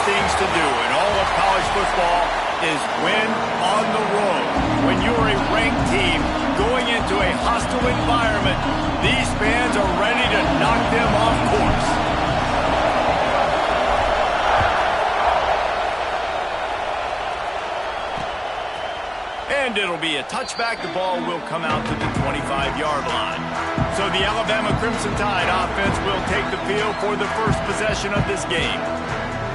things to do in all of college football is win on the road. When you're a ranked team going into a hostile environment, these fans are ready to knock them off course. And it'll be a touchback. The ball will come out to the 25-yard line. So the Alabama Crimson Tide offense will take the field for the first possession of this game.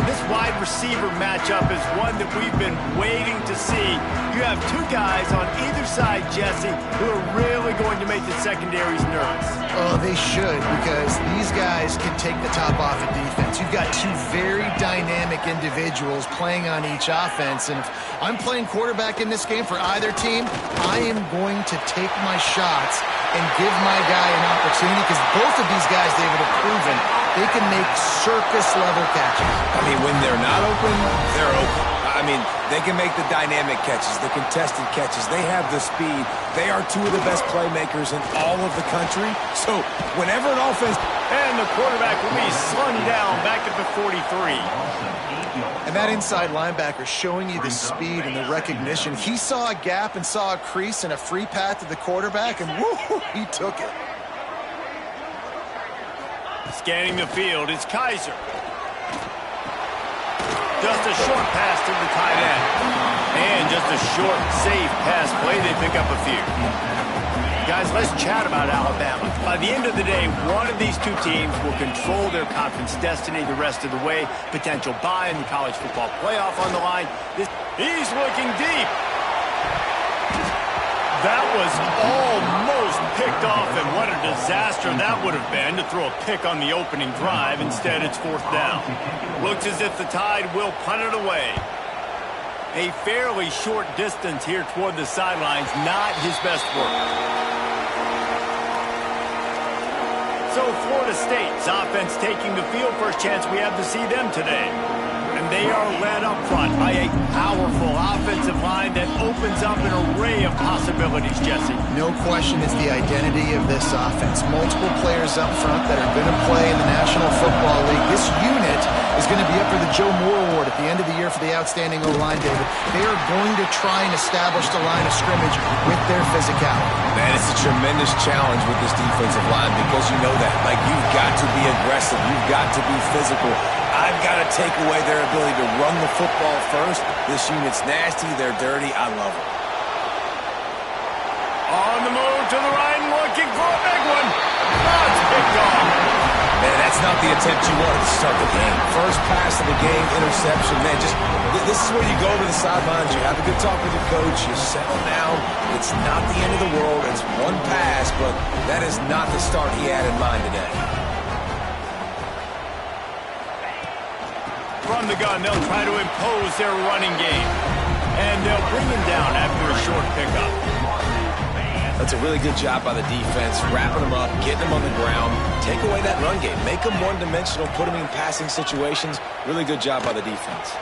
This wide receiver matchup is one that we've been waiting to see. You have two guys on either side, Jesse, who are really going to make the secondaries nervous. Oh, they should, because these guys can take the top off of defense. You've got two very dynamic individuals playing on each offense, and if I'm playing quarterback in this game for either team, I am going to take my shots and give my guy an opportunity, because both of these guys, David, have proven they can make circus-level catches. I mean, when they're not open, they're open. I mean, they can make the dynamic catches, the contested catches. They have the speed. They are two of the best playmakers in all of the country. So whenever an offense... And the quarterback will be slung down back at the 43. And that inside linebacker showing you the speed and the recognition. He saw a gap and saw a crease and a free path to the quarterback, and woo, he took it. Scanning the field, it's Kaiser. Just a short pass to the tight end. And just a short, safe pass play. They pick up a few. Guys, let's chat about Alabama. By the end of the day, one of these two teams will control their conference destiny the rest of the way. Potential bye in the college football playoff on the line. He's looking deep. That was almost picked off, and what a disaster that would have been to throw a pick on the opening drive. Instead, it's fourth down. Looks as if the Tide will punt it away. A fairly short distance here toward the sidelines, not his best work. So Florida State's offense taking the field. First chance we have to see them today. And they are led up front by a powerful offensive line that opens up an array of possibilities, Jesse. No question it's the identity of this offense. Multiple players up front that are going to play in the National Football League. This unit is going to be up for the Joe Moore Award at the end of the year for the outstanding O-line, David. They are going to try and establish the line of scrimmage with their physicality. Man, it's a tremendous challenge with this defensive line, because you know that. Like, you've got to be aggressive. You've got to be physical. I've got to take away their ability to run the football first. This unit's nasty. They're dirty. I love it. On the move to the right and looking for a big one. Oh, it's picked off. Man, that's not the attempt you wanted to start the game. First pass of the game, interception. Man, this is where you go to the sidelines. You have a good talk with your coach. You settle down. It's not the end of the world. It's one pass, but that is not the start he had in mind today. From the gun, they'll try to impose their running game. And they'll bring him down after a short pickup. That's a really good job by the defense, wrapping them up, getting them on the ground. Take away that run game. Make them one-dimensional, put them in passing situations. Really good job by the defense.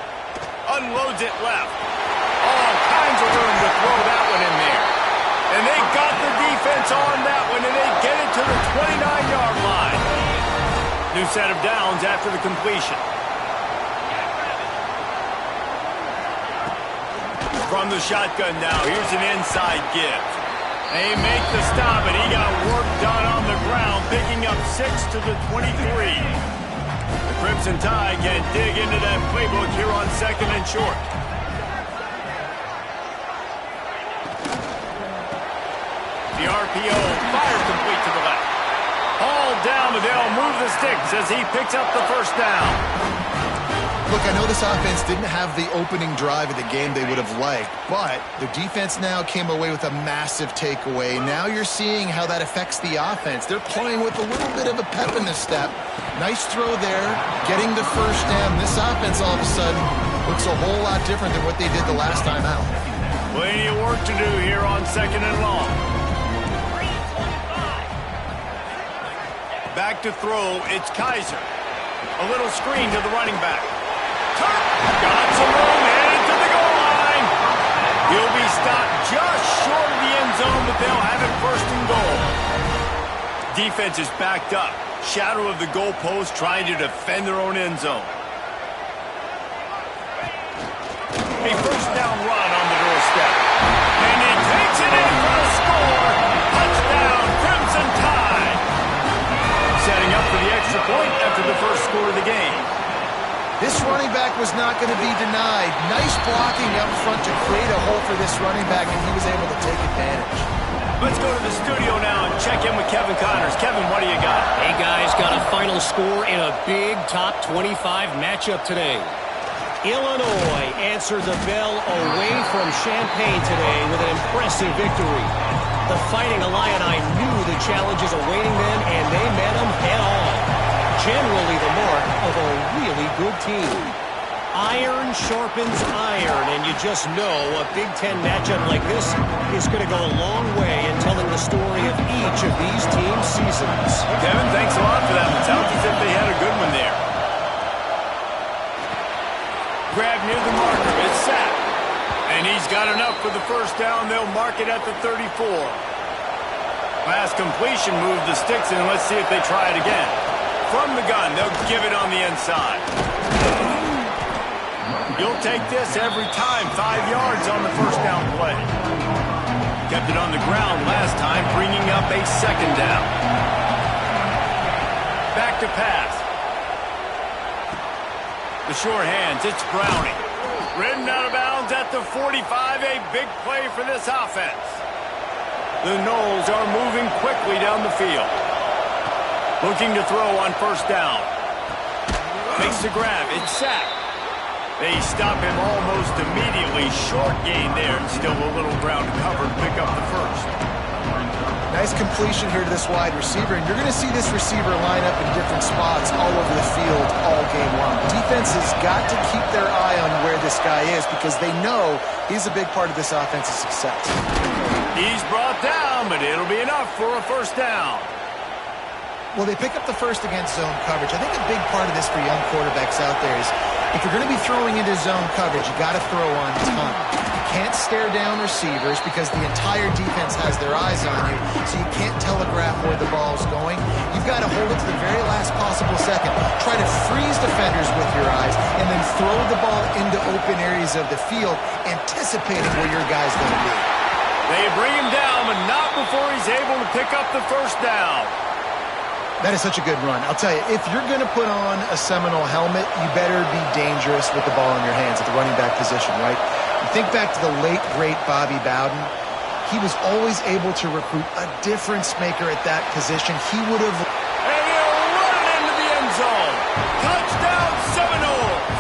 Unloads it left. All kinds of room to throw that one in there. And they got the defense on that one, and they get it to the 29-yard line. New set of downs after the completion. From the shotgun now, here's an inside give. They make the stop, and he got work done on the ground, picking up 6 to the 23. The Crimson Tide can dig into that playbook here on second and short. The RPO, fire complete to the left. Hauled down, but they'll move the sticks as he picks up the first down. Look, I know this offense didn't have the opening drive of the game they would have liked, but the defense now came away with a massive takeaway. Now you're seeing how that affects the offense. They're playing with a little bit of a pep in the step. Nice throw there, getting the first down. This offense all of a sudden looks a whole lot different than what they did the last time out. Plenty of work to do here on second and long. Back to throw, it's Kaiser. A little screen to the running back. Got some room, headed to the goal line. He'll be stopped just short of the end zone, but they'll have it first and goal. Defense is backed up. Shadow of the goalpost, trying to defend their own end zone. a first down run on the doorstep. And he takes it in for a score. Touchdown, Crimson Tide. Setting up for the extra point after the first score of the game. This running back was not going to be denied. Nice blocking up front to create a hole for this running back, and he was able to take advantage. Let's go to the studio now and check in with Kevin Connors. Kevin, what do you got? Hey, guys, got a final score in a big top 25 matchup today. Illinois answered the bell away from Champaign today with an impressive victory. The Fighting Illini knew the challenges awaiting them, and they met them head-on. Generally the mark of a really good team. Iron sharpens iron, and you just know a Big Ten matchup like this is going to go a long way in telling the story of each of these teams' seasons. Kevin, thanks a lot for that. It sounds as if they had a good one there. Grab near the marker. It's sacked. And he's got enough for the first down. They'll mark it at the 34. Pass completion, move the sticks, and let's see if they try it again. From the gun, they'll give it on the inside. You'll take this every time. 5 yards on the first down play. Kept it on the ground last time, bringing up a second down. Back to pass. The short hands, it's Browning. Ridden out of bounds at the 45, a big play for this offense. The Noles are moving quickly down the field. Looking to throw on first down. Makes the grab. It's sacked. They stop him almost immediately. Short gain there. Still a little ground covered. Pick up the first. Nice completion here to this wide receiver, and you're going to see this receiver line up in different spots all over the field all game long. Defense has got to keep their eye on where this guy is because they know he's a big part of this offense's success. He's brought down, but it'll be enough for a first down. Well, they pick up the first against zone coverage. I think a big part of this for young quarterbacks out there is if you're going to be throwing into zone coverage, you got to throw on time. You can't stare down receivers because the entire defense has their eyes on you, so you can't telegraph where the ball's going. You've got to hold it to the very last possible second. Try to freeze defenders with your eyes and then throw the ball into open areas of the field, anticipating where your guy's going to be. They bring him down, but not before he's able to pick up the first down. That is such a good run. I'll tell you, if you're going to put on a Seminole helmet, you better be dangerous with the ball in your hands at the running back position, right? You think back to the late, great Bobby Bowden. He was always able to recruit a difference maker at that position. He would have... And he'll run it into the end zone. Touchdown, Seminoles!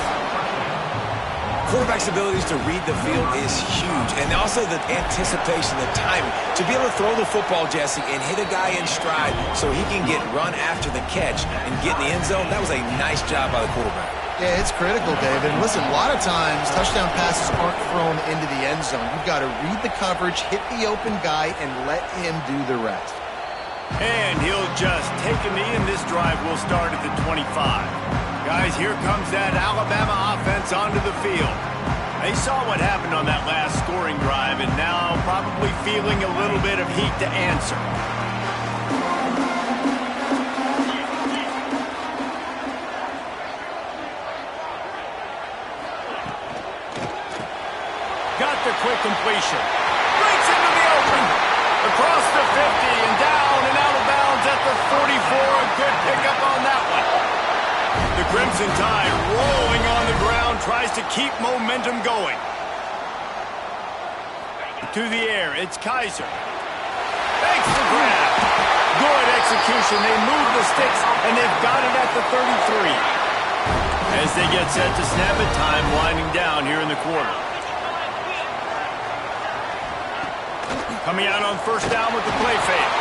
Quarterback's abilities to read the field is huge, and also the anticipation, the timing. To be able to throw the football, Jesse, and hit a guy in stride so he can get run after the catch and get in the end zone, that was a nice job by the quarterback. Yeah, it's critical, David. And listen, a lot of times, touchdown passes aren't thrown into the end zone. You've got to read the coverage, hit the open guy, and let him do the rest. And he'll just take a knee, and this drive will start at the 25. Guys, here comes that Alabama offense onto the field. They saw what happened on that last scoring drive, and now probably feeling a little bit of heat to answer. Got the quick completion. Breaks into the open. Across the 50 and down and out of bounds at the 44. A good pickup on that one. The Crimson Tide rolling on the ground, tries to keep momentum going. To the air, it's Kaiser. Makes the grab. Good execution. They move the sticks, and they've got it at the 33. As they get set to snap it, time winding down here in the quarter. Coming out on first down with the play fake.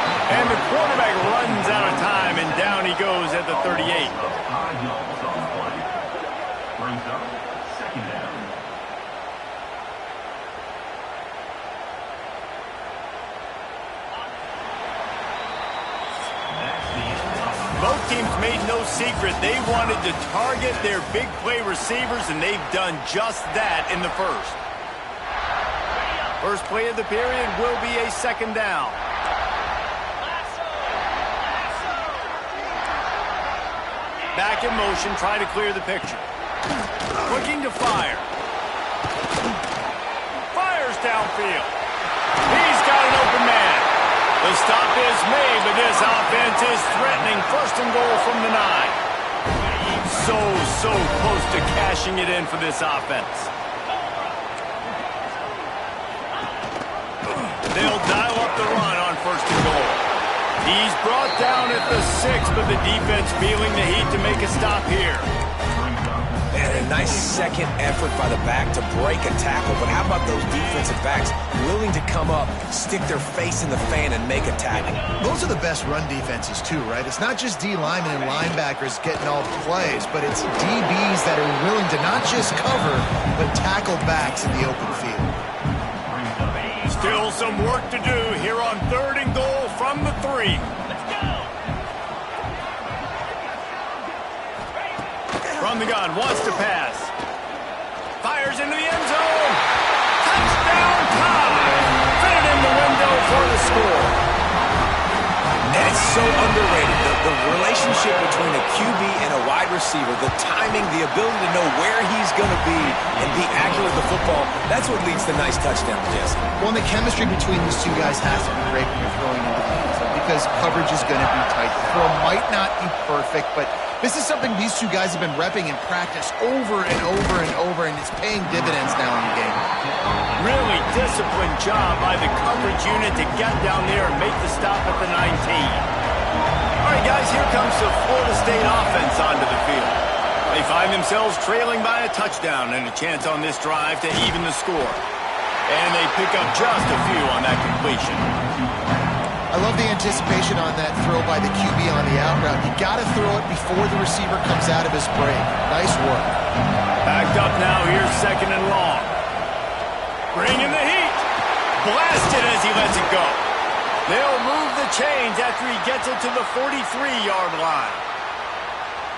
And the quarterback runs out of time, and down he goes at the 38. Both teams made no secret. They wanted to target their big play receivers, and they've done just that in the first. First play of the period will be a second down. Back in motion, try to clear the picture. Looking to fire. field. He's got an open man. The stop is made, but this offense is threatening. First and goal from the 9. So close to cashing it in for this offense. They'll dial up the run on first and goal. He's brought down at the 6, but the defense feeling the heat to make a stop here. And a nice second effort by the back to break a tackle. But how about those defensive backs willing to come up, stick their face in the fan, and make a tackle? Those are the best run defenses, too, right? It's not just D linemen and linebackers getting all the plays, but it's DBs that are willing to not just cover, but tackle backs in the open field. Still some work to do here on third and goal from the 3. From the gun, wants to pass. Fires into the end zone. Touchdown time. Fit it in the window for the score. And it's so underrated. The relationship between a QB and a wide receiver, the timing, the ability to know where he's going to be and be accurate with the football, that's what leads to nice touchdowns, Jesse. Well, and the chemistry between these two guys has to be great when you're throwing into the end zone because coverage is going to be tight. The throw might not be perfect, but this is something these two guys have been repping in practice over and over and over, and it's paying dividends now in the game. Really disciplined job by the coverage unit to get down there and make the stop at the 19. All right, guys, here comes the Florida State offense onto the field. They find themselves trailing by a touchdown and a chance on this drive to even the score. And they pick up just a few on that completion. I love the anticipation on that throw by the QB on the out route. You got to throw it before the receiver comes out of his break. Nice work. Backed up now, here's second and long. Bringing the heat. Blasted as he lets it go. They'll move the chains after he gets it to the 43-yard line.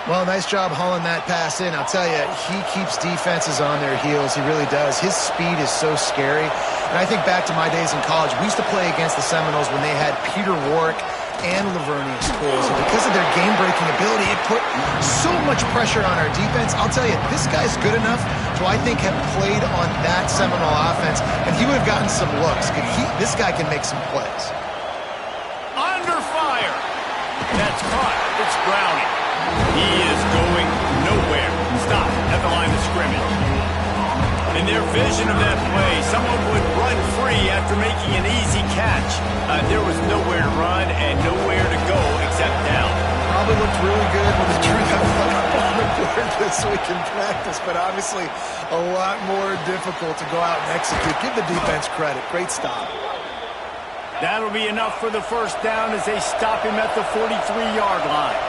Well, nice job hauling that pass in. I'll tell you, he keeps defenses on their heels. He really does. His speed is so scary. And I think back to my days in college. We used to play against the Seminoles when they had Peter Warwick and Lavernius Coles. And because of their game-breaking ability, it put so much pressure on our defense. I'll tell you, this guy's good enough to, I think, have played on that Seminole offense, and he would have gotten some looks. This guy can make some plays. Under fire. That's caught. It's Browning. He is going nowhere. Stop at the line of scrimmage. In their vision of that play, someone would run free after making an easy catch. There was nowhere to run and nowhere to go except down. Probably looked really good when they drew that on the board this week in practice, but obviously a lot more difficult to go out and execute. Give the defense credit. Great stop. That'll be enough for the first down as they stop him at the 43-yard line.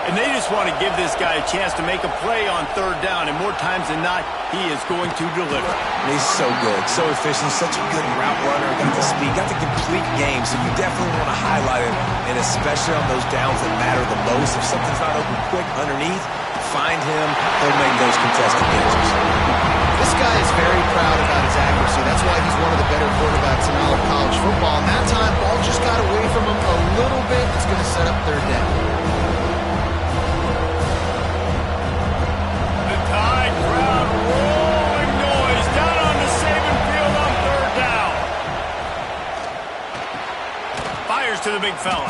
And they just want to give this guy a chance to make a play on third down, and more times than not, he is going to deliver. He's so good, so efficient, such a good route runner, got the speed, got the complete game, so you definitely want to highlight it, and especially on those downs that matter the most. If something's not open quick underneath, find him, he'll make those contested catches. This guy is very proud about his accuracy. That's why he's one of the better quarterbacks in all of college football. And that time, ball just got away from him a little bit. It's going to set up third down. To the big fella.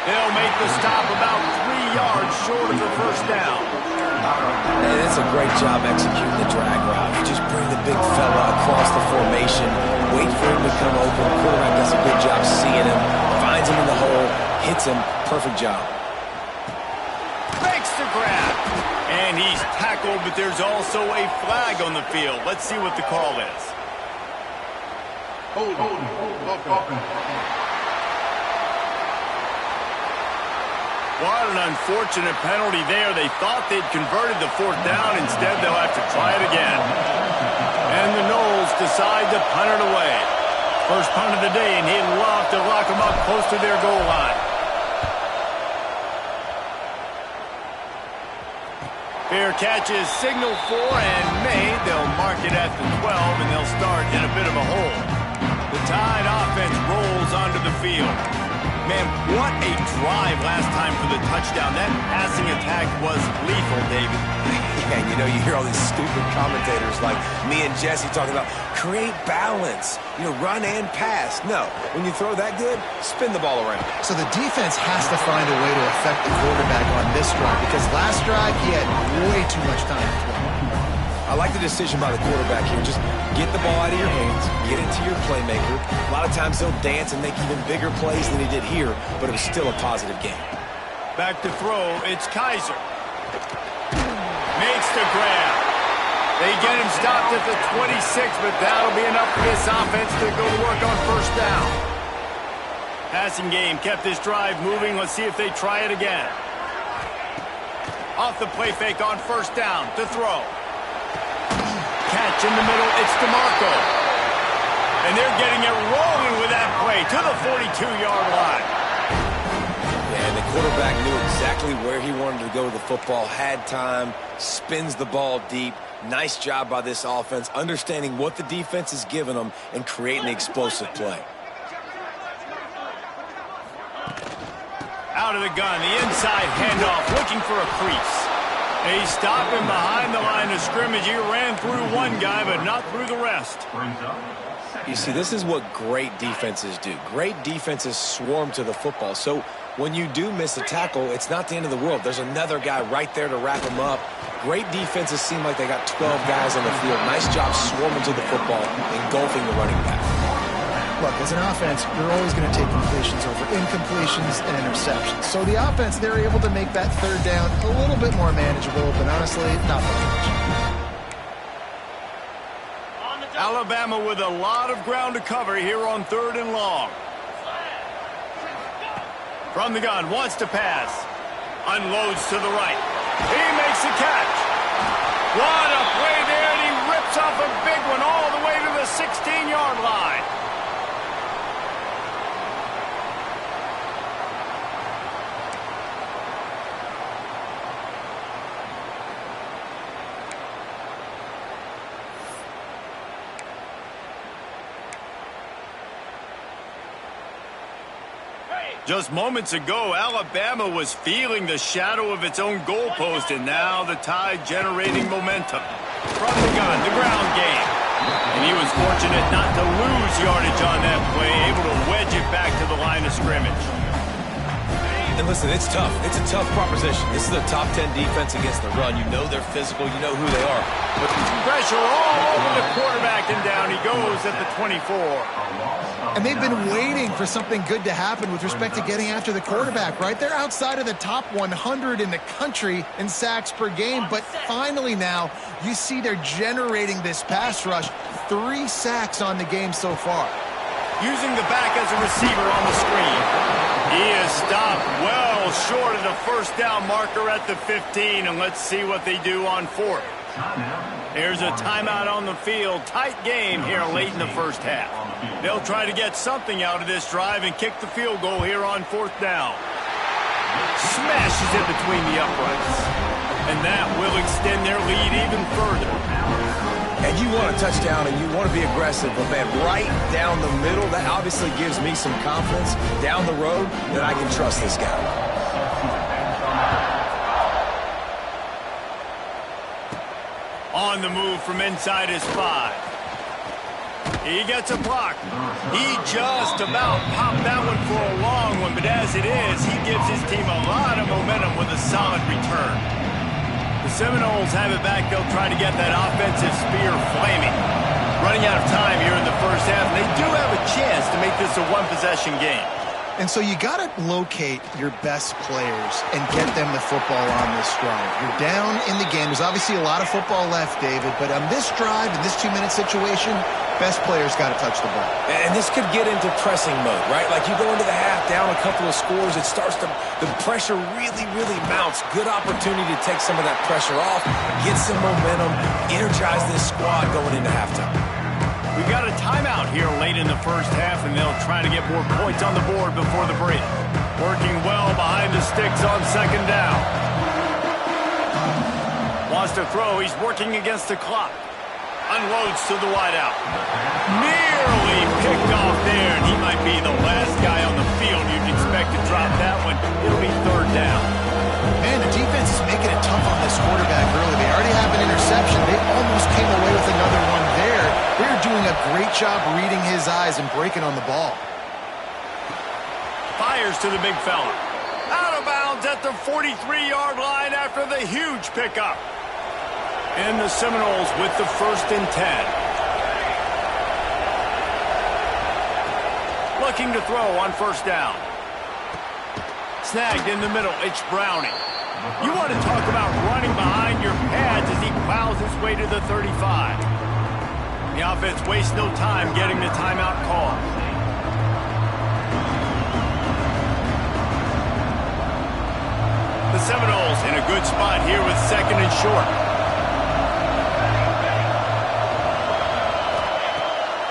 They'll make the stop about 3 yards short of the first down. And it's a great job executing the drag route. You just bring the big fella across the formation, wait for him to come open. Quarterback does a good job seeing him, finds him in the hole, hits him. Perfect job. Makes the grab. And he's tackled, but there's also a flag on the field. Let's see what the call is. Hold on. What an unfortunate penalty there. They thought they'd converted the fourth down. Instead, they'll have to try it again. And the Noles decide to punt it away. First punt of the day, and he'd love to lock them up close to their goal line. Fair catch is signaled for and made. They'll mark it at the 12, and they'll start in a bit of a hole. The Tide offense rolls onto the field. Man, what a drive last time for the touchdown. That passing attack was lethal, David. Yeah, you know, you hear all these stupid commentators like me and Jesse talking about create balance, you know, run and pass. No, when you throw that good, spin the ball around. So the defense has to find a way to affect the quarterback on this drive because last drive he had way too much time to throw. I like the decision by the quarterback here. Just get the ball out of your hands, get it to your playmaker. A lot of times he'll dance and make even bigger plays than he did here, but it was still a positive game. Back to throw, it's Kaiser. Makes the grab. They get him stopped at the 26, but that'll be enough for this offense to go to work on first down. Passing game kept this drive moving. Let's see if they try it again. Off the play fake on first down to throw. Catch in the middle, it's DeMarco. And they're getting it rolling with that play to the 42-yard line. Yeah, and the quarterback knew exactly where he wanted to go with the football, had time, spins the ball deep. Nice job by this offense, understanding what the defense is giving them and creating the explosive play. Out of the gun, the inside handoff, looking for a crease. They stop him behind the line of scrimmage. He ran through one guy, but not through the rest. You see, this is what great defenses do. Great defenses swarm to the football. So when you do miss a tackle, it's not the end of the world. There's another guy right there to wrap him up. Great defenses seem like they got 12 guys on the field. Nice job swarming to the football, engulfing the running back. Look, as an offense, you're always going to take completions over incompletions and interceptions. So the offense, they're able to make that third down a little bit more manageable, but honestly, not much. Alabama with a lot of ground to cover here on 3rd and long. From the gun, wants to pass. Unloads to the right. He makes the catch. What a play there, and he rips off a big one all the way to the 16-yard line. Just moments ago, Alabama was feeling the shadow of its own goalpost, and now the Tide generating momentum. From the gun, the ground game. And he was fortunate not to lose yardage on that play, able to wedge it back to the line of scrimmage. And listen, it's tough. It's a tough proposition. This is a top 10 defense against the run. You know they're physical. You know who they are. But pressure all over the quarterback, and down he goes at the 24. And they've been waiting for something good to happen with respect to getting after the quarterback, right? They're outside of the top 100 in the country in sacks per game, but finally now you see they're generating this pass rush. 3 sacks on the game so far. Using the back as a receiver on the screen. He is stopped well short of the first down marker at the 15, and let's see what they do on 4th. There's a timeout on the field. Tight game here late in the first half. They'll try to get something out of this drive and kick the field goal here on 4th down. Smashes it between the uprights. And that will extend their lead even further. And you want a touchdown and you want to be aggressive, but man, right down the middle, that obviously gives me some confidence down the road that I can trust this guy. On the move from inside his 5. He gets a block. He just about popped that one for a long one, but as it is, he gives his team a lot of momentum with a solid return. The Seminoles have it back. They'll try to get that offensive spear flaming. Running out of time here in the first half, and they do have a chance to make this a one-possession game. And so you got to locate your best players and get them the football on this drive. You're down in the game. There's obviously a lot of football left, David, but on this drive, in this 2-minute situation, best players got to touch the ball. And this could get into pressing mode, right? Like you go into the half, down a couple of scores, it starts to, the pressure really, really mounts. Good opportunity to take some of that pressure off, get some momentum, energize this squad going into halftime. We've got a timeout here late in the first half, and they'll try to get more points on the board before the break. Working well behind the sticks on 2nd down. Wants to throw. He's working against the clock. Unloads to the wideout. Nearly picked off there, and he might be the last guy on the field you'd be expect to drop that one. It'll be third down. Man, the defense is making it tough on this quarterback early. They already have an interception. They almost came away with another one there. They're doing a great job reading his eyes and breaking on the ball. Fires to the big fella. Out of bounds at the 43-yard line after the huge pickup. And the Seminoles with the 1st and 10. Looking to throw on 1st down. Snagged in the middle, it's Browning. You want to talk about running behind your pads as he plows his way to the 35. The offense wastes no time getting the timeout call. The Seminoles in a good spot here with 2nd and short.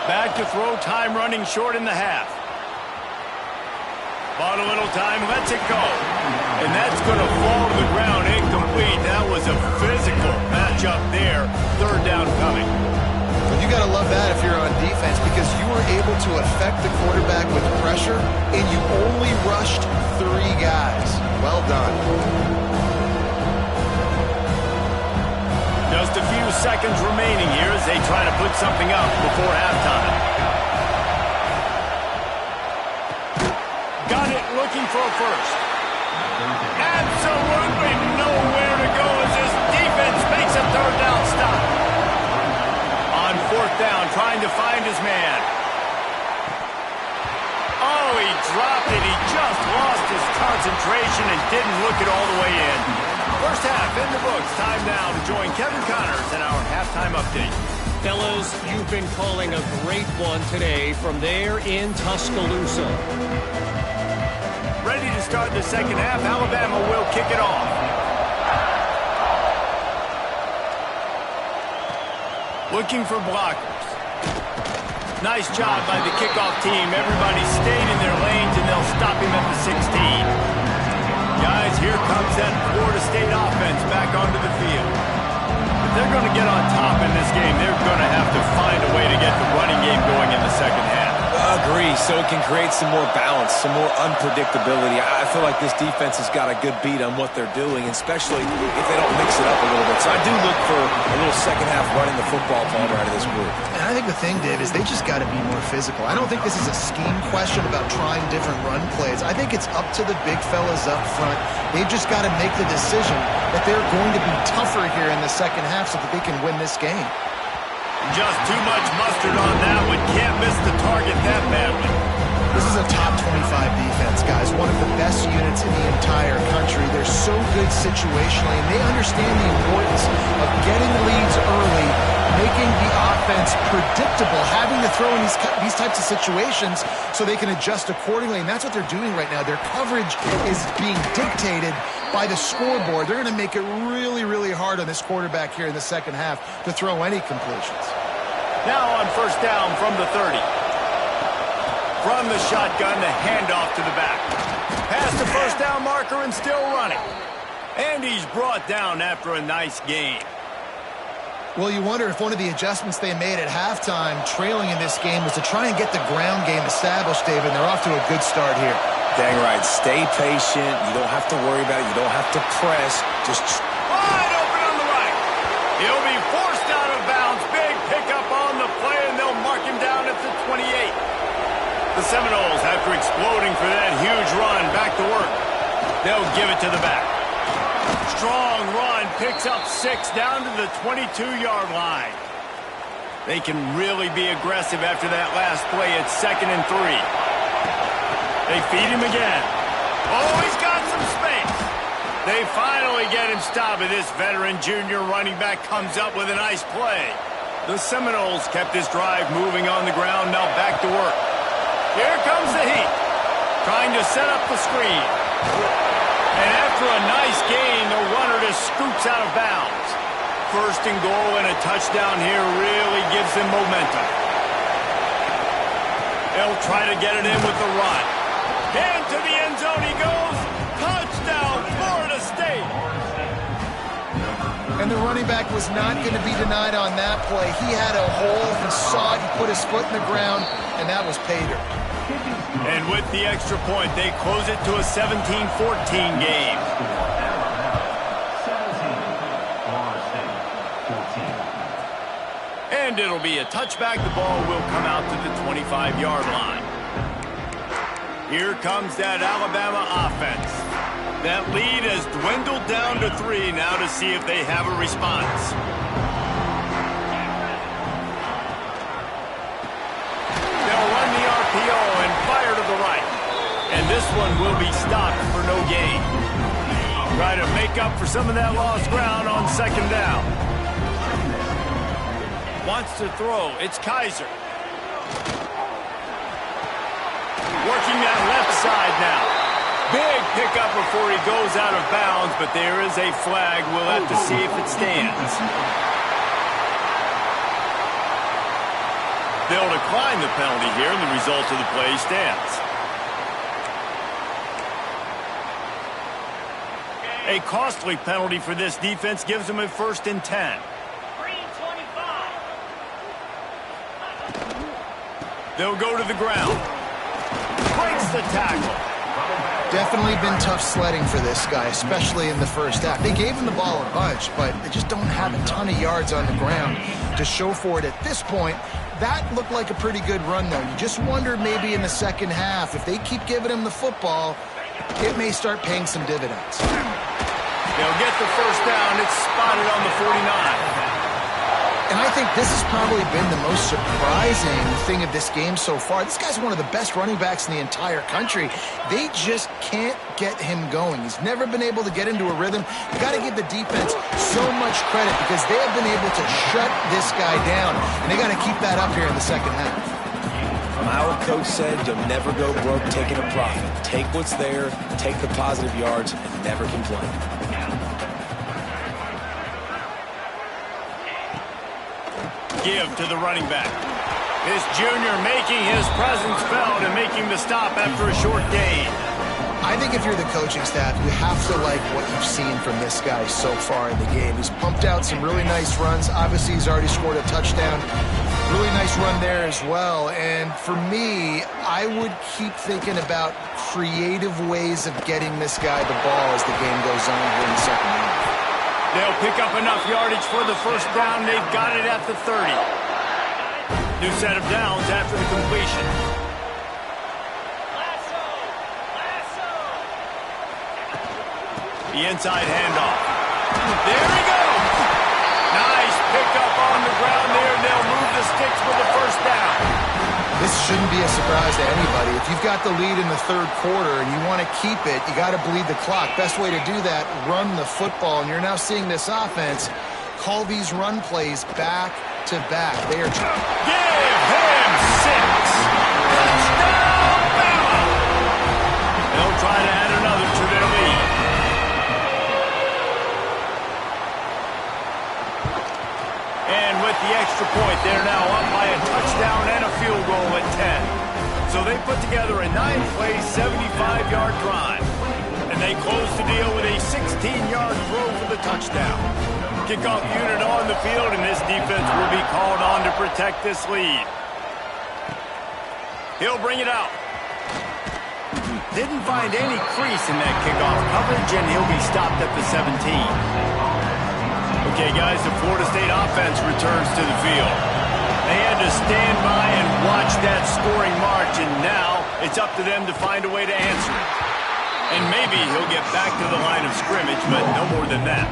Back to throw, time running short in the half. Bought a little time, lets it go. And that's going to fall to the ground incomplete. That was a physical matchup there. 3rd down coming. Well, you got to love that if you're on defense because you were able to affect the quarterback with pressure and you only rushed 3 guys. Well done. Just a few seconds remaining here as they try to put something up before halftime. Got it, looking for a first. Absolutely nowhere to go as this defense makes a 3rd down stop. On 4th down, trying to find his man. Oh, he dropped it. He just lost his concentration and didn't look it all the way in. 1st half in the books. Time now to join Kevin Connors in our halftime update. Fellas, you've been calling a great one today from there in Tuscaloosa. Ready to start the 2nd half. Alabama will kick it off. Looking for blockers. Nice job by the kickoff team. Everybody stayed in their lanes, and they'll stop him at the 16. Guys, here comes that Florida State offense back onto the field. If they're going to get on top in this game, they're going to have to find a way to get the running game going in the 2nd half. Agree, so it can create some more balance, some more unpredictability. I feel like this defense has got a good beat on what they're doing, especially if they don't mix it up a little bit. So I do look for a little 2nd half running the football Palmer out of this group. And I think the thing, Dave, is they just got to be more physical. I don't think this is a scheme question about trying different run plays. I think it's up to the big fellas up front. They've just got to make the decision that they're going to be tougher here in the 2nd half so that they can win this game. Just too much mustard on that one. Can't miss the target that badly. This is a top 25 defense, guys. One of the best units in the entire country. They're so good situationally, and they understand the importance of getting leads early, making the offense predictable, having to throw in these types of situations so they can adjust accordingly, and that's what they're doing right now. Their coverage is being dictated by the scoreboard. They're going to make it really, really hard on this quarterback here in the 2nd half to throw any completions. Now on 1st down from the 30. From the shotgun, the handoff to the back. Past the 1st down marker and still running. And he's brought down after a nice game. Well, you wonder if one of the adjustments they made at halftime, trailing in this game, was to try and get the ground game established, David, and they're off to a good start here. Dang right. Stay patient. You don't have to worry about it. You don't have to press. Just wide open on the right. He'll be forced out of bounds. Big pickup on the play, and they'll mark him down at the 28. The Seminoles, after exploding for that huge run, back to work. They'll give it to the back. Strong run, picks up 6 down to the 22-yard line. They can really be aggressive after that last play. It's 2nd and 3. They feed him again. Oh, he's got some space. They finally get him stopped, and this veteran junior running back comes up with a nice play. The Seminoles kept this drive moving on the ground, now back to work. Here comes the heat, trying to set up the screen. And after a nice gain, the runner just scoops out of bounds. 1st and goal and a touchdown here really gives them momentum. They'll try to get it in with the run. Into the end zone he goes. Touchdown, Florida State. And the running back was not going to be denied on that play. He had a hole, he saw it, he put his foot in the ground, and that was pay dirt. And with the extra point, they close it to a 17-14 game. And it'll be a touchback. The ball will come out to the 25-yard line. Here comes that Alabama offense. That lead has dwindled down to 3 now to see if they have a response. They'll run the RPO and fire to the right. And this one will be stopped for no gain. Try to make up for some of that lost ground on second down. Wants to throw. It's Kaiser. Working that left side now. Big pickup before he goes out of bounds, but there is a flag. We'll have to see if it stands. They'll decline the penalty here, and the result of the play stands. A costly penalty for this defense gives them a 1st and 10. They'll go to the ground. Breaks the tackle. Definitely been tough sledding for this guy, especially in the first half. They gave him the ball a bunch, but they just don't have a ton of yards on the ground to show for it at this point. That looked like a pretty good run, though. You just wonder maybe in the second half, if they keep giving him the football, it may start paying some dividends. They'll get the first down. It's spotted on the 49. And I think this has probably been the most surprising thing of this game so far. This guy's one of the best running backs in the entire country. They just can't get him going. He's never been able to get into a rhythm. You got to give the defense so much credit because they have been able to shut this guy down. And they got to keep that up here in the second half. Our coach said you'll never go broke taking a profit. Take what's there, take the positive yards, and never complain. Give to the running back. This junior making his presence felt and making the stop after a short gain. I think if you're the coaching staff, you have to like what you've seen from this guy so far in the game. He's pumped out some really nice runs. Obviously, he's already scored a touchdown. Really nice run there as well. And for me, I would keep thinking about creative ways of getting this guy the ball as the game goes on here in the second half. They'll pick up enough yardage for the first down. They've got it at the 30. New set of downs after the completion. The inside handoff. There he goes. Nice pickup on the ground there. They'll move the sticks for the first down. This shouldn't be a surprise to anybody. If you've got the lead in the third quarter and you want to keep it, you got to bleed the clock. Best way to do that, run the football. And you're now seeing this offense call these run plays back to back. They are trying. Give him 6. Touchdown, Bama! They'll try to add another to their lead. And with the extra point, they're now up by a touchdown and a field goal at 10. So they put together a 9-play, 75-yard drive. And they close the deal with a 16-yard throw for the touchdown. Kickoff unit on the field, and this defense will be called on to protect this lead. He'll bring it out. Didn't find any crease in that kickoff coverage, and he'll be stopped at the 17. Okay, guys, the Florida State offense returns to the field. They had to stand by and watch that scoring march, and now it's up to them to find a way to answer it. And maybe he'll get back to the line of scrimmage, but no more than that.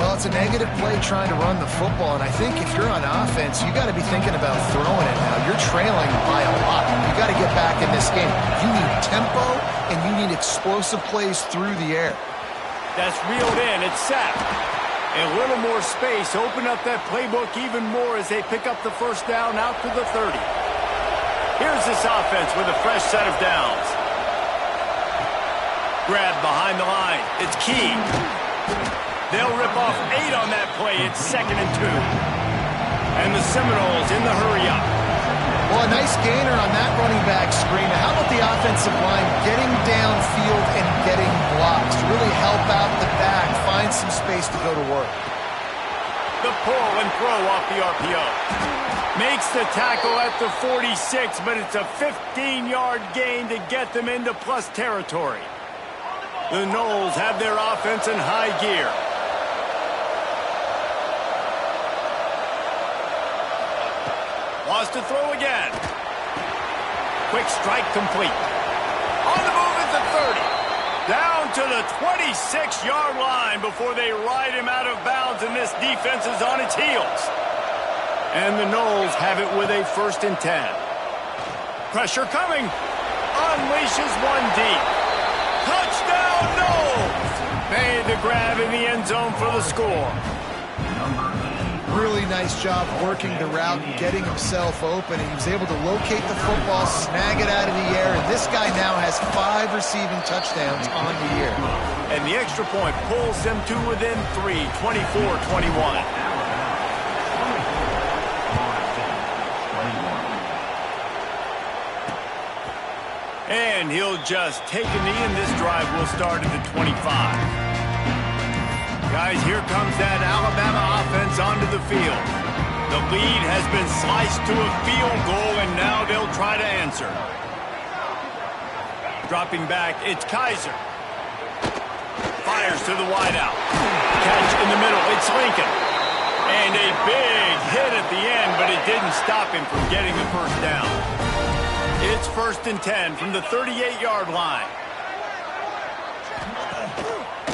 Well, it's a negative play trying to run the football, and I think if you're on offense, you got to be thinking about throwing it now. You're trailing by a lot. You got to get back in this game. You need tempo, and you need explosive plays through the air. That's reeled in. It's set. A little more space. Open up that playbook even more as they pick up the first down out to the 30. Here's this offense with a fresh set of downs. Grab behind the line. It's Key. They'll rip off 8 on that play. It's 2nd and 2. And the Seminoles in the hurry-up. Well, a nice gainer on that running back screen. Now, how about the offensive line getting downfield and getting blocks to really help out the back, find some space to go to work? The pull and throw off the RPO. Makes the tackle at the 46, but it's a 15-yard gain to get them into plus territory. The Noles have their offense in high gear. Wants to throw again. Quick strike complete. On the move at the 30. Down to the 26-yard line before they ride him out of bounds, and this defense is on its heels. And the Noles have it with a 1st and 10. Pressure coming. Unleashes one deep. Touchdown, Noles! Made the grab in the end zone for the score. Really nice job working the route and getting himself open. And he was able to locate the football, snag it out of the air, and this guy now has 5 receiving touchdowns on the year. And the extra point pulls them to within 3, 24-21. And he'll just take a knee, and this drive will start at the 25. Guys, here comes that Alabama offense onto the field. The lead has been sliced to a field goal, and now they'll try to answer. Dropping back, it's Kaiser. Fires to the wideout. Catch in the middle, it's Lincoln. And a big hit at the end, but it didn't stop him from getting the first down. It's 1st and 10 from the 38-yard line.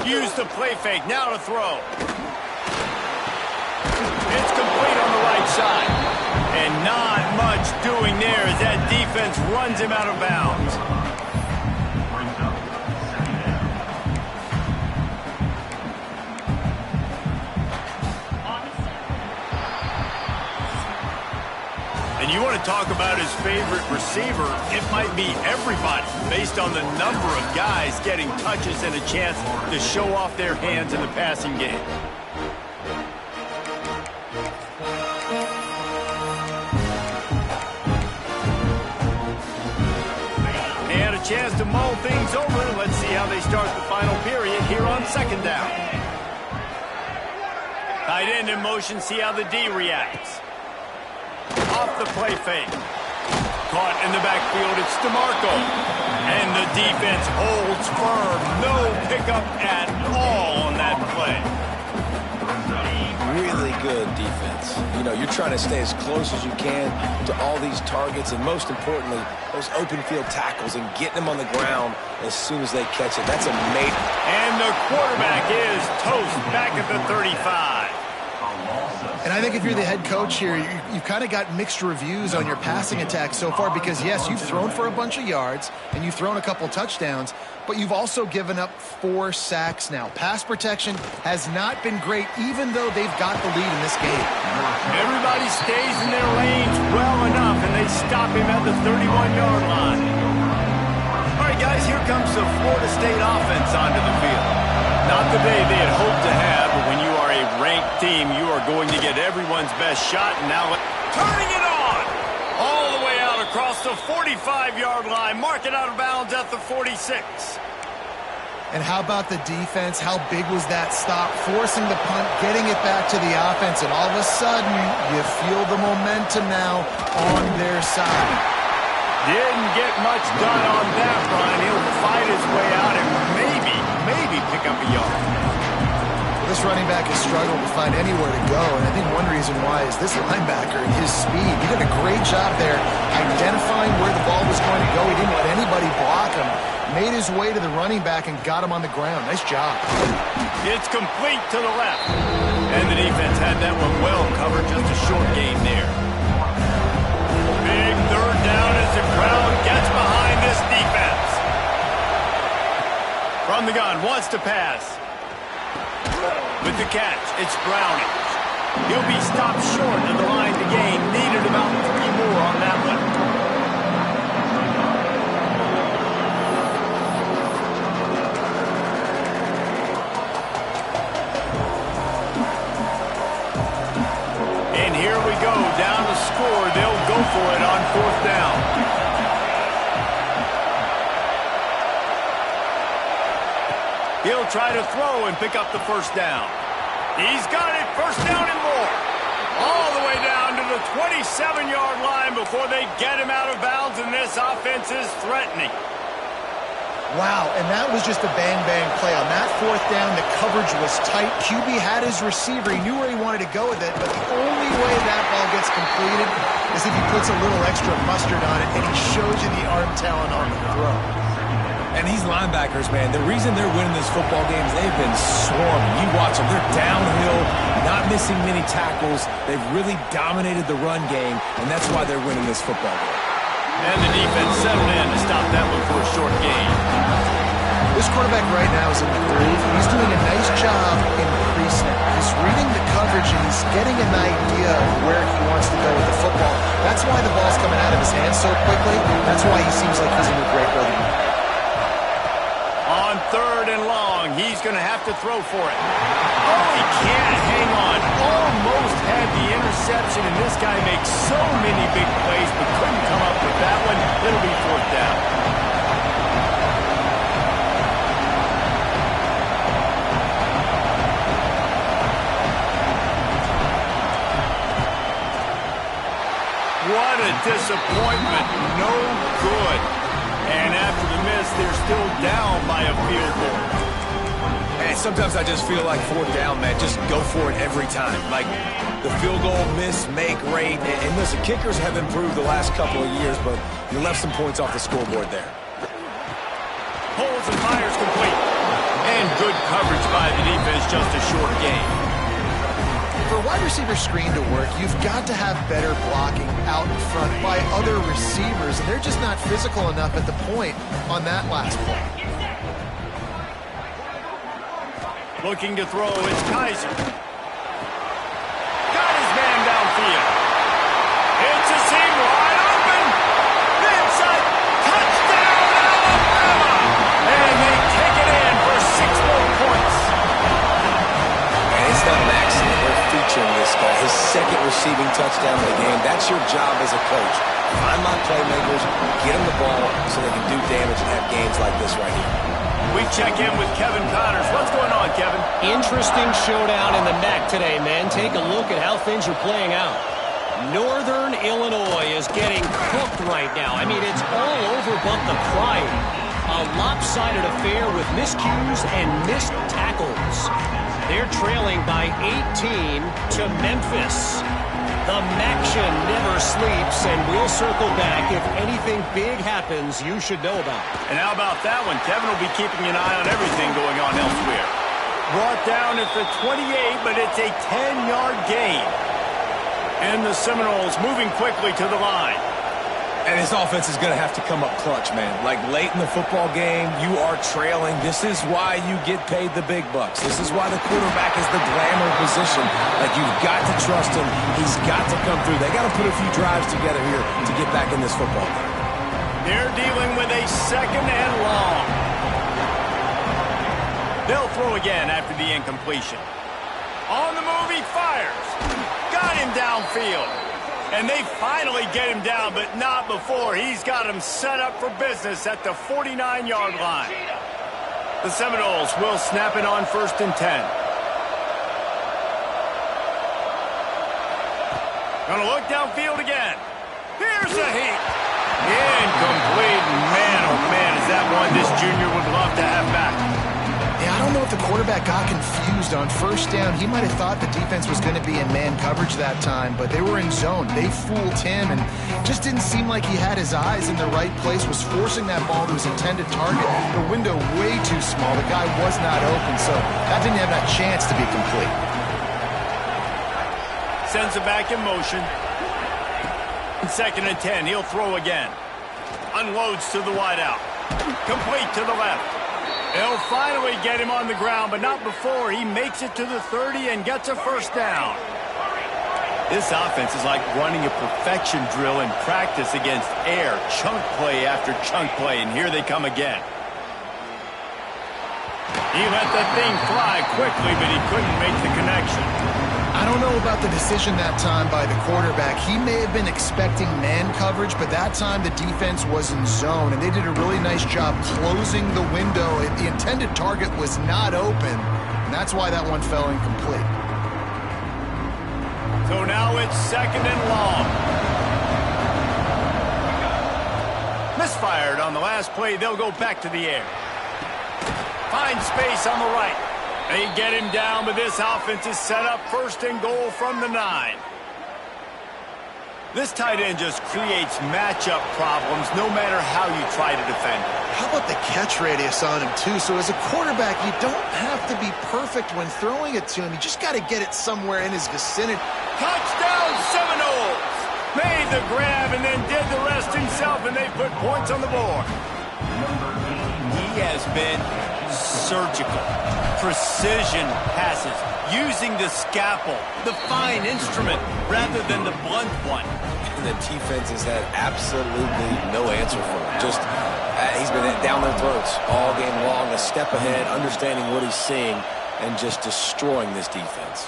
Use the play fake, now to throw. It's complete on the right side. And not much doing there as that defense runs him out of bounds. And you want to talk about his favorite receiver, it might be everybody, based on the number of guys getting touches and a chance to show off their hands in the passing game. They had a chance to mull things over. Let's see how they start the final period here on 2nd down. Tight end in motion, see how the D reacts. Off the play fake. Caught in the backfield, it's DeMarco. And the defense holds firm. No pickup at all on that play. Really good defense. You know, you're trying to stay as close as you can to all these targets, and most importantly, those open field tackles and getting them on the ground as soon as they catch it. That's amazing. And the quarterback is toast back at the 35. And I think if you're the head coach here, you've kind of got mixed reviews on your passing attack so far because, yes, you've thrown for a bunch of yards and you've thrown a couple touchdowns, but you've also given up 4 sacks now. Pass protection has not been great, even though they've got the lead in this game. Everybody stays in their lanes well enough, and they stop him at the 31-yard line. All right, guys, here comes the Florida State offense onto the field. Not the day they had hoped to have, but when you are a ranked team, you are going to get everyone's best shot. And now turning it on all the way out across the 45-yard line. Mark it out of bounds at the 46. And how about the defense? How big was that stop? Forcing the punt, getting it back to the offense, and all of a sudden, you feel the momentum now on their side. Didn't get much done on that run. He'll fight his way out and maybe pick up a yard. This running back has struggled to find anywhere to go, and I think one reason why is this linebacker and his speed. He did a great job there identifying where the ball was going to go. He didn't let anybody block him. Made his way to the running back and got him on the ground. Nice job. It's complete to the left. And the defense had that one well covered. Just a short gain there. Big 3rd down as the crowd gets behind this defense. From the gun, wants to pass. With the catch, it's Browning. He'll be stopped short of the line to gain. Needed about 3 more on that one. And here we go, down to score. They'll go for it on 4th down. He'll try to throw and pick up the 1st down. He's got it. First down and more. All the way down to the 27-yard line before they get him out of bounds, and this offense is threatening. Wow, and that was just a bang-bang play. On that fourth down, the coverage was tight. QB had his receiver. He knew where he wanted to go with it, but the only way that ball gets completed is if he puts a little extra mustard on it, and he shows you the arm talent on the throw. And these linebackers, man, the reason they're winning this football game is they've been swarming. You watch them. They're downhill, not missing many tackles. They've really dominated the run game, and that's why they're winning this football game. And the defense settled in to stop that one for a short gain. This quarterback right now is in the groove. He's doing a nice job in pre-snap. He's reading the coverage, and he's getting an idea of where he wants to go with the football. That's why the ball's coming out of his hands so quickly. That's why he seems like he's in a great rhythm. On third and long, he's going to have to throw for it. Oh, he can't hang on. Almost had the interception, and this guy makes so many big plays, but couldn't come up with that one. It'll be fourth down. What a disappointment. No good. And after the miss, they're still down by a field goal. And sometimes I just feel like fourth down, man, just go for it every time. Like the field goal, miss, make, rate. And listen, kickers have improved the last couple of years, but you left some points off the scoreboard there. Pulls and fires complete. And good coverage by the defense, just a short gain. For a wide receiver screen to work, you've got to have better blocking out in front by other receivers, and they're just not physical enough at the point on that last play. Looking to throw, it's Kaiser. Got his man downfield. It's a seam wide open. Inside. Touchdown, Alabama! And they take it in for 6 more points. And it's not an accident. They're featuring this guy. His second receiving touchdown of the game. That's your job as a coach. Find my playmakers, get them the ball so they can do damage and have games like this right here. We check in with Kevin Connors. What's going on, Kevin? Interesting showdown in the MAC today, men. Take a look at how things are playing out. Northern Illinois is getting cooked right now. I mean, it's all over but the crying. A lopsided affair with miscues and missed tackles. They're trailing by 18 to Memphis. The MACtion never sleeps, and we'll circle back if anything big happens you should know about. And how about that one? Kevin will be keeping an eye on everything going on elsewhere. Brought down at the 28, but it's a 10-yard gain. And the Seminoles moving quickly to the line. And his offense is going to have to come up clutch, man. Like late in the football game, you are trailing. This is why you get paid the big bucks. This is why the quarterback is the glamour position. Like, you've got to trust him. He's got to come through. They got to put a few drives together here to get back in this football game. They're dealing with a second and long. They'll throw again after the incompletion. On the move, he fires. Got him downfield. And they finally get him down, but not before. He's got him set up for business at the 49-yard line. The Seminoles will snap it on 1st and 10. Gonna look downfield again. Here's the heat. Incomplete. Man, oh man, is that one this junior would love to have back. Yeah, I don't know if the quarterback got confused on first down. He might have thought the defense was going to be in man coverage that time, but they were in zone. They fooled him, and just didn't seem like he had his eyes in the right place, was forcing that ball to his intended target. The window way too small. The guy was not open, so that didn't have that chance to be complete. Sends it back in motion. 2nd and 10, he'll throw again. Unloads to the wideout. Complete to the left. They'll finally get him on the ground, but not before he makes it to the 30 and gets a first down. This offense is like running a perfection drill in practice against air. Chunk play after chunk play, and here they come again. He let the thing fly quickly, but he couldn't make the connection. I don't know about the decision that time by the quarterback. He may have been expecting man coverage, but that time the defense was in zone, and they did a really nice job closing the window. The intended target was not open, and that's why that one fell incomplete. So now it's 2nd and long. Misfired on the last play. They'll go back to the air. Find space on the right. They get him down, but this offense is set up 1st and goal from the 9. This tight end just creates matchup problems no matter how you try to defend it. How about the catch radius on him, too? So as a quarterback, you don't have to be perfect when throwing it to him. You just got to get it somewhere in his vicinity. Touchdown, Seminoles! Made the grab and then did the rest himself, and they put points on the board. He has been surgical. Precision passes, using the scalpel, the fine instrument, rather than the blunt one. And the defense has had absolutely no answer for him. Just, he's been down their throats all game long, a step ahead, understanding what he's seeing, and just destroying this defense.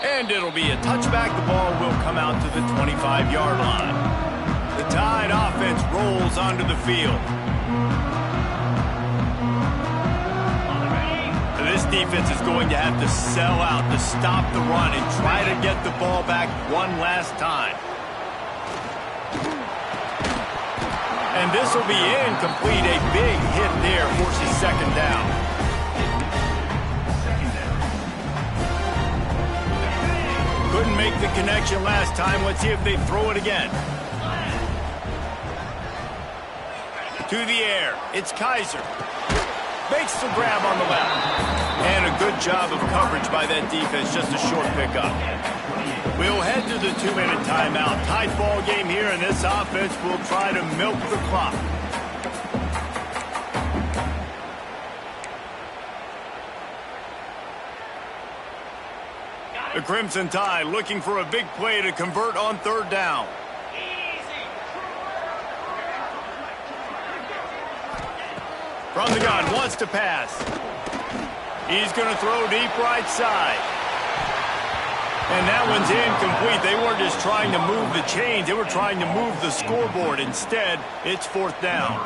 And it'll be a touchback. The ball will come out to the 25-yard line. The Tide offense rolls onto the field. This defense is going to have to sell out to stop the run and try to get the ball back one last time. And this will be incomplete. A big hit there forces 2nd down. Couldn't make the connection last time. Let's see if they throw it again. To the air. It's Kaiser. Makes the grab on the left. And a good job of coverage by that defense. Just a short pickup. We'll head to the 2-minute timeout. Tight ball game here, and this offense will try to milk the clock. The Crimson Tide looking for a big play to convert on 3rd down. From the gun, wants to pass. He's going to throw deep right side. And that one's incomplete. They weren't just trying to move the chains. They were trying to move the scoreboard. Instead, it's 4th down.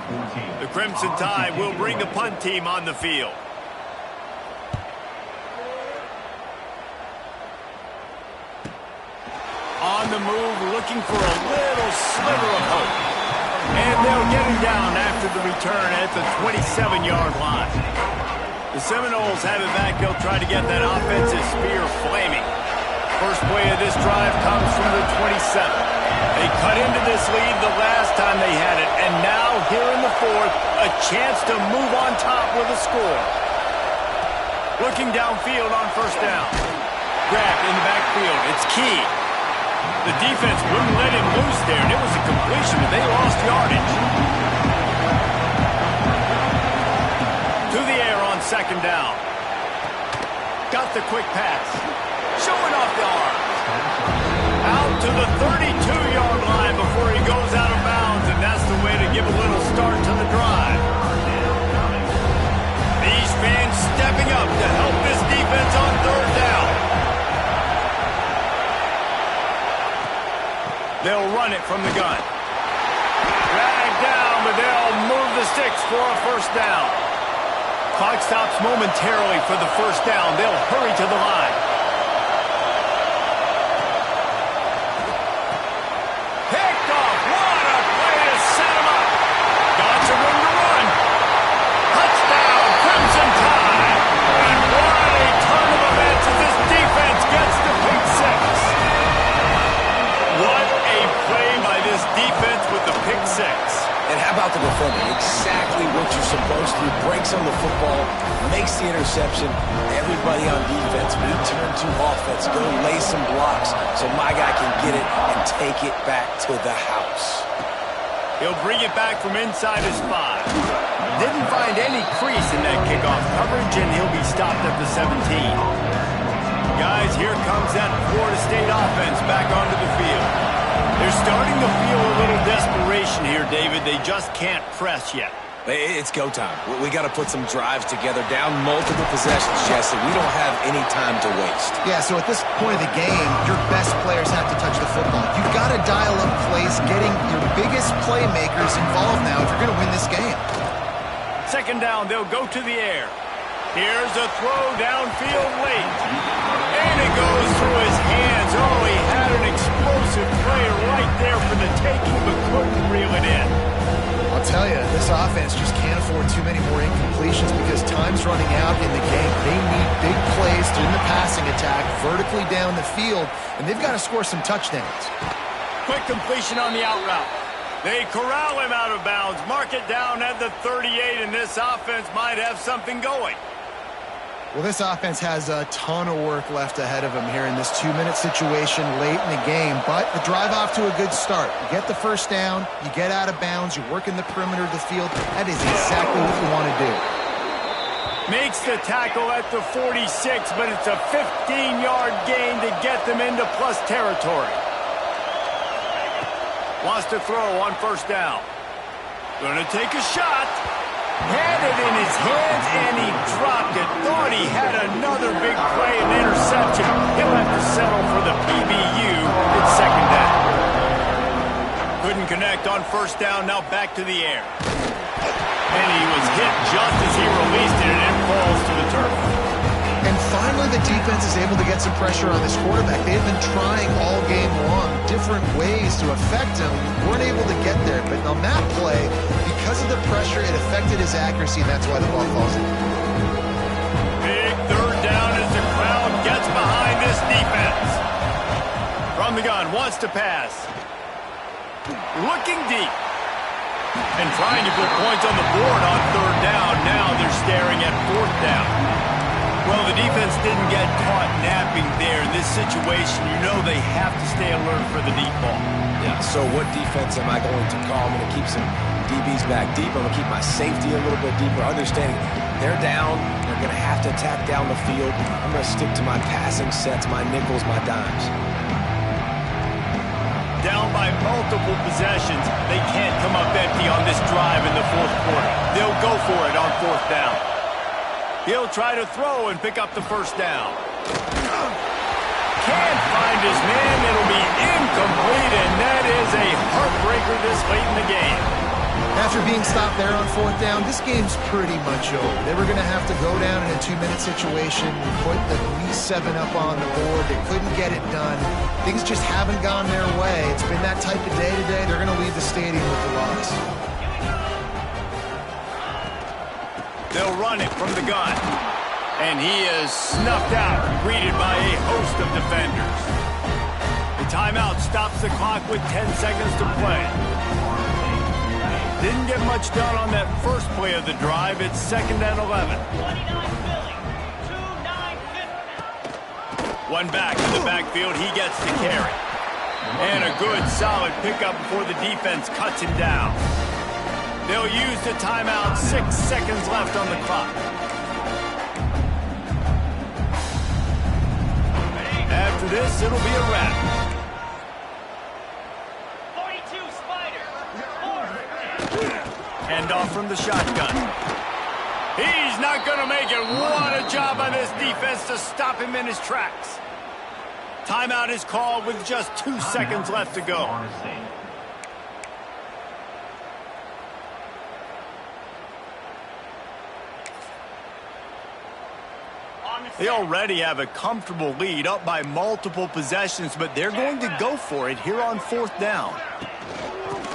The Crimson Tide will bring the punt team on the field. On the move, looking for a little sliver of hope. And they'll get him down after the return at the 27-yard line. The Seminoles have it back. They'll try to get that offensive spear flaming. First play of this drive comes from the 27. They cut into this lead the last time they had it. And now, here in the 4th, a chance to move on top with a score. Looking downfield on 1st down. Grab in the backfield. It's key. The defense wouldn't let him loose there, and it was a completion, but they lost yardage. To the air on 2nd down. Got the quick pass. Showing off the arms. Out to the 32-yard line before he goes out of bounds, and that's the way to give a little start to the drive. These fans stepping up to help this defense on 3rd down. They'll run it from the gun. Dragged down, but they'll move the sticks for a 1st down. Clock stops momentarily for the 1st down. They'll hurry to the line. Picked off. What a play to set him up. Got some room to run. Touchdown, Crimson Tide. And what a turn of events as this defense gets the pick 6. What a play by this defense with the pick 6. And how about the defending? Exactly what you're supposed to do. Breaks on the football, makes the interception. Everybody on defense, we turn to offense. Go lay some blocks so my guy can get it and take it back to the house. He'll bring it back from inside his 5. Didn't find any crease in that kickoff coverage, and he'll be stopped at the 17. Guys, here comes that Florida State offense back onto the field. They're starting to feel a little desperation here, David. They just can't press yet. It's go time. We got to put some drives together, down multiple possessions, Jesse. We don't have any time to waste. Yeah, so at this point of the game, your best players have to touch the football. You've got to dial up plays, getting your biggest playmakers involved now if you're going to win this game. 2nd down, they'll go to the air. Here's a throw downfield late. And it goes through his hands. Oh, he had many more incompletions because time's running out in the game. They need big plays in the passing attack, vertically down the field, and they've got to score some touchdowns. Quick completion on the out route. They corral him out of bounds, mark it down at the 38, and this offense might have something going. Well, this offense has a ton of work left ahead of them here in this 2-minute situation late in the game, but the drive off to a good start. You get the first down, you get out of bounds, you work in the perimeter of the field. That is exactly what you want to do. Makes the tackle at the 46, but it's a 15-yard gain to get them into plus territory. Wants to throw on first down. Gonna take a shot. Had it in his hands, and he dropped it. Thought he had another big play and interception. He'll have to settle for the PBU. It's second down. Couldn't connect on first down, now back to the air. And he was hit just as he released it, and it falls to the turf. And finally, the defense is able to get some pressure on this quarterback. They've been trying all game long different ways to affect him. Weren't able to get there, but on that play, because of the pressure, it affected his accuracy, and that's why the ball falls in. Big third down as the crowd gets behind this defense. From the gun, wants to pass. Looking deep. And trying to put points on the board on third down. Now they're staring at fourth down. Well, the defense didn't get caught napping there. In this situation, you know they have to stay alert for the deep ball. Yeah, so what defense am I going to call? I'm going to keep some DBs back deep. I'm going to keep my safety a little bit deeper, understanding they're down. They're going to have to attack down the field. I'm going to stick to my passing sets, my nickels, my dimes. Down by multiple possessions. They can't come up empty on this drive in the fourth quarter. They'll go for it on fourth down. He'll try to throw and pick up the first down. Can't find his man. It'll be incomplete, and that is a heartbreaker this late in the game. After being stopped there on fourth down, this game's pretty much over. They were going to have to go down in a 2-minute situation, put at least 7 up on the board. They couldn't get it done. Things just haven't gone their way. It's been that type of day today. They're going to leave the stadium with the loss. They'll run it from the gun. And he is snuffed out, greeted by a host of defenders. The timeout stops the clock with 10 seconds to play. Didn't get much done on that first play of the drive. It's second and 11. One back in the backfield. He gets the carry. And a good, solid pickup before the defense cuts him down. They'll use the timeout. 6 seconds left on the clock. After this, it'll be a wrap. 42 Spider. Hand off from the shotgun. He's not going to make it. What a job by this defense to stop him in his tracks. Timeout is called with just 2 seconds left to go. They already have a comfortable lead, up by multiple possessions, but they're going to go for it here on fourth down.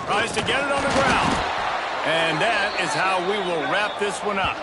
Tries to get it on the ground. And that is how we will wrap this one up.